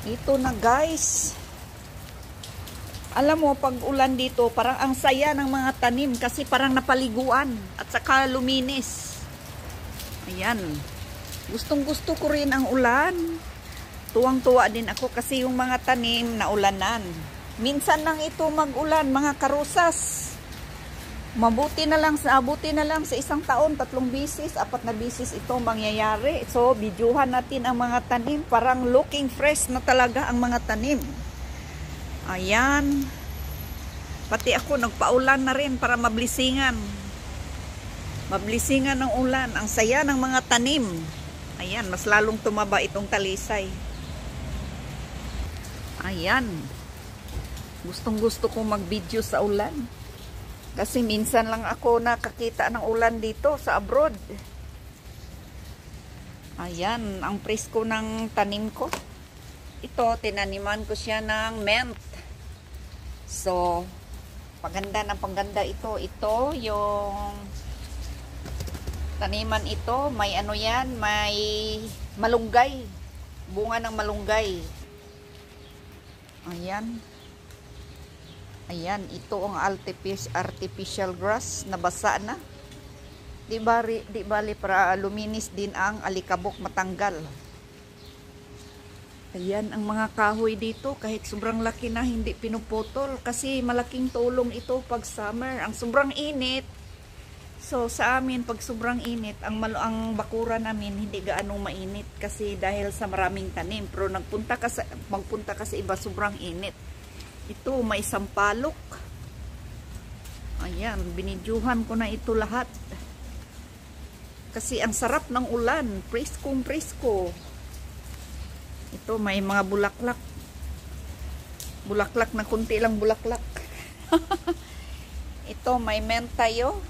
Ito na guys. Alam mo, pag ulan dito, parang ang saya ng mga tanim kasi parang napaliguan at saka luminis. Ayan. Gustong gusto ko rin ang ulan. Tuwang-tuwa din ako kasi yung mga tanim na ulanan. Minsan lang ito mag-ulan, mga karusas. Abuti na lang sa isang taon, 3 bisis, 4 na bisis ito mangyayari. So, bidyuhan natin ang mga tanim. Parang looking fresh na talaga ang mga tanim. Ayan. Pati ako, nagpaulan na rin para mablisingan. Mablisingan ng ulan. Ang saya ng mga tanim. Ayan, mas lalong tumaba itong talisay. Ayan. Gustong-gusto kong mag-video sa ulan. Kasi minsan lang ako nakakita ng ulan dito sa abroad. Ayan, ang presko ng tanim ko. Ito, tinaniman ko siya ng mint. So, paganda ng paganda ito. Ito, yung taniman ito, may ano yan, may malunggay. Bunga ng malunggay. Ayan. Ayan, ito ang artificial grass na basa na. Di bali para luminis din ang alikabok matanggal. Ayan ang mga kahoy dito kahit sobrang laki na hindi pinuputol kasi malaking tulong ito pag summer. Ang sobrang init. So sa amin pag sobrang init, ang bakura namin hindi gaanong mainit kasi dahil sa maraming tanim. Pero magpunta ka sa iba sobrang init. Ito, may sampalok. Ayan, binidyuhan ko na ito lahat. Kasi ang sarap ng ulan. Preskong presko. Ito, may mga bulaklak. Bulaklak na kunti lang bulaklak. Ito, may mint tayo.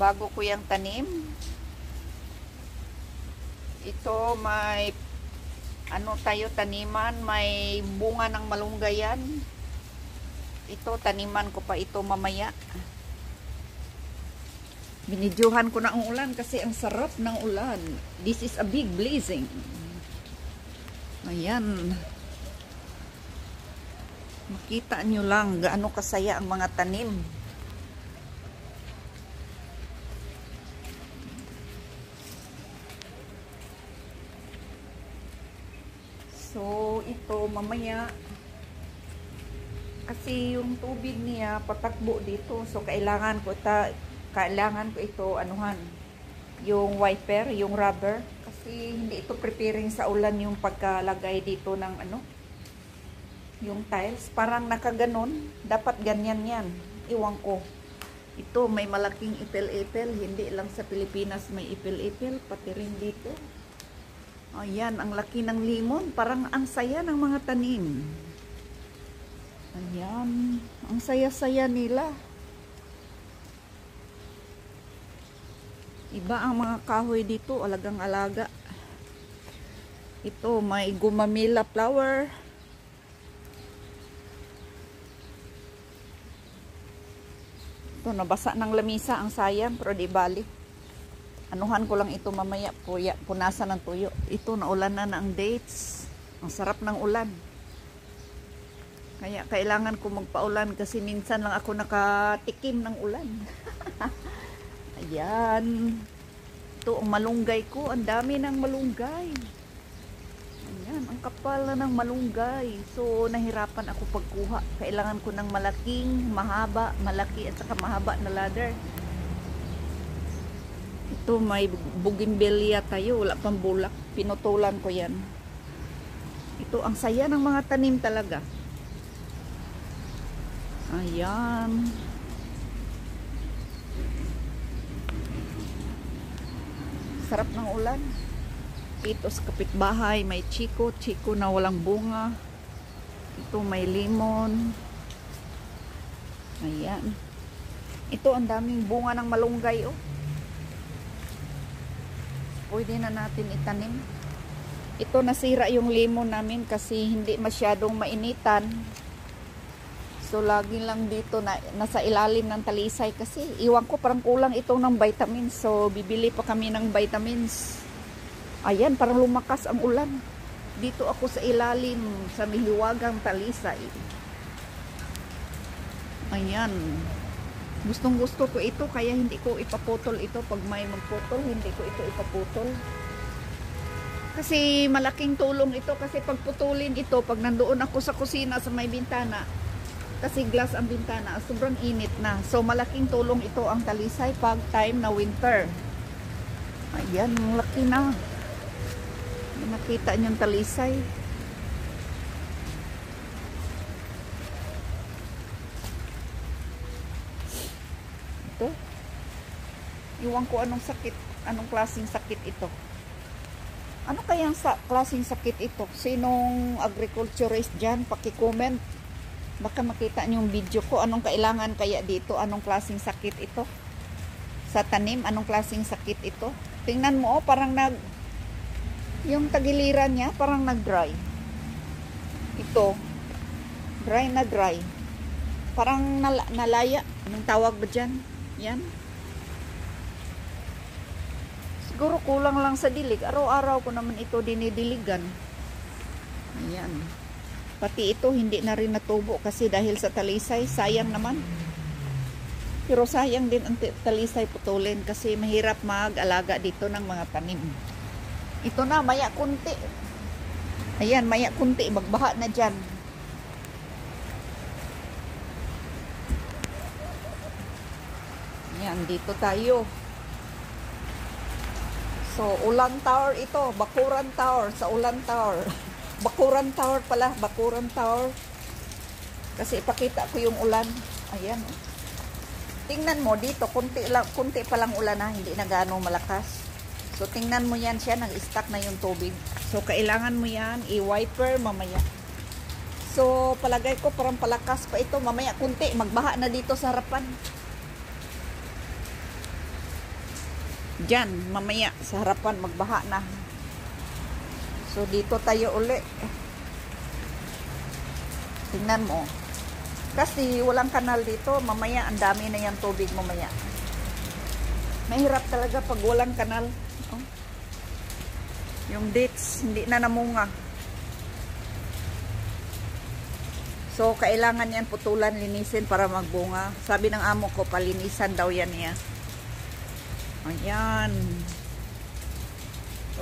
Bago ko yung tanim. Ito, may ano tayo taniman, may bunga ng malunggayan. Ito taniman ko pa ito mamaya. Binidyuhan ko na ang ulan kasi ang sarap ng ulan. This is a big blessing. Ayan. Makita nyo lang gaano kasaya ang mga tanim. So, ito mamaya kasi yung tubig niya patakbo dito. So, kailangan ko ito anuhan yung wiper, yung rubber kasi hindi ito preparing sa ulan yung pagkalagay dito ng yung tiles. Parang nakaganon. Dapat ganyan yan. Iwan ko. Ito may malaking ipil-ipil. Hindi lang sa Pilipinas may ipil-ipil. Pati rin dito. Ayan, ang laki ng limon. Parang ang saya ng mga tanim. Ayan, ang saya-saya nila. Iba ang mga kahoy dito, alagang-alaga. Ito, may gumamila flower. Ito, nabasa ng lamisa, ang sayang, pero di bali. Anuhan ko lang ito mamaya, punasan ng tuyo. Ito, naulan na ang dates. Ang sarap ng ulan. Kaya kailangan ko magpaulan kasi minsan lang ako nakatikim ng ulan. Ayan. Ito, ang malunggay ko. Ang dami ng malunggay. Ayan, ang kapal na ng malunggay. So, nahirapan ako pagkuha. Kailangan ko ng malaki at saka mahaba na ladder. Ito, may bougainvillea tayo. Wala pang bulak. Pinutulan ko yan. Ito, ang saya ng mga tanim talaga. Ayan. Sarap ng ulan. Ito sa kapitbahay, may chiko na walang bunga. Ito, may lemon. Ayan. Ito, ang daming bunga ng malunggay, oh. Pwede na natin itanim. Ito, nasira yung lemon namin kasi hindi masyadong mainitan. So, lagi lang dito nasa ilalim ng talisay kasi iwan ko parang kulang itong ng vitamins. So, bibili pa kami ng vitamins. Ayan, parang lumakas ang ulan. Dito ako sa ilalim, sa mihiwagang talisay. Ayan. Gustong gusto ko ito, kaya hindi ko ipaputol ito. Pag may magputol, hindi ko ito ipaputol. Kasi malaking tulong ito. Kasi pag putulin ito, pag nandoon ako sa kusina sa may bintana, kasi glass ang bintana, sobrang init na. So malaking tulong ito ang talisay pag time na winter. Ayan, laki na. Nakita niyong talisay. Ito. Iwan ko anong sakit, anong klaseng sakit ito. Ano kayang klaseng sakit ito? Sinong agriculturist dyan? Paki-comment. Baka makita niyong video ko. Anong kailangan kaya dito? Anong klaseng sakit ito? Sa tanim, anong klaseng sakit ito? Tingnan mo, oh, parang yung tagiliran niya, parang nag-dry. Ito. Dry na dry. Parang nalaya. Anong tawag ba dyan? Yan. Siguro kulang lang sa dilig. Araw-araw ko naman ito dinidiligan. Ayan. Pati ito hindi na rin natubo kasi dahil sa talisay. Sayang naman. Pero sayang din ang talisay putulin kasi mahirap mag-alaga dito ng mga tanim. Ito na, maya kunti. Ayan, maya kunti. Magbaha na dyan. Ayan, dito tayo. So, Ulan Tower ito. Bakuran Tower. Sa Ulan Tower. Bakuran Tower pala. Bakuran Tower. Kasi ipakita ko yung ulan. Ayan. Tingnan mo dito. Kunti pa lang ulan na. Hindi na gaano malakas. So, tingnan mo yan siya, nag-stack na yung tubig. So, kailangan mo yan, i-wiper mamaya. So, palagay ko parang palakas pa ito. Mamaya, kunti, magbaha na dito sa harapan. Diyan, mamaya, sa harapan, magbaha na. So, dito tayo uli. Tingnan mo. Kasi, walang kanal dito. Mamaya, ang dami na yung tubig mamaya. Mahirap talaga pag walang kanal. Yung dates, hindi na namunga. So, kailangan yan putulan, linisin para magbunga. Sabi ng amo ko, palinisan daw yan niya. Ayan.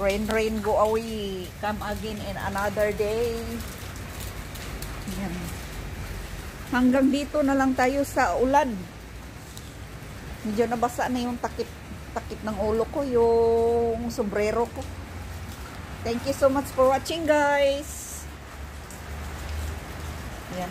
Rain, rain, go away. Come again in another day. Ayan. Hanggang dito na lang tayo sa ulan. Medyo nabasa na yung takip ng ulo ko, yung sombrero ko. Thank you so much for watching, guys. Ayan.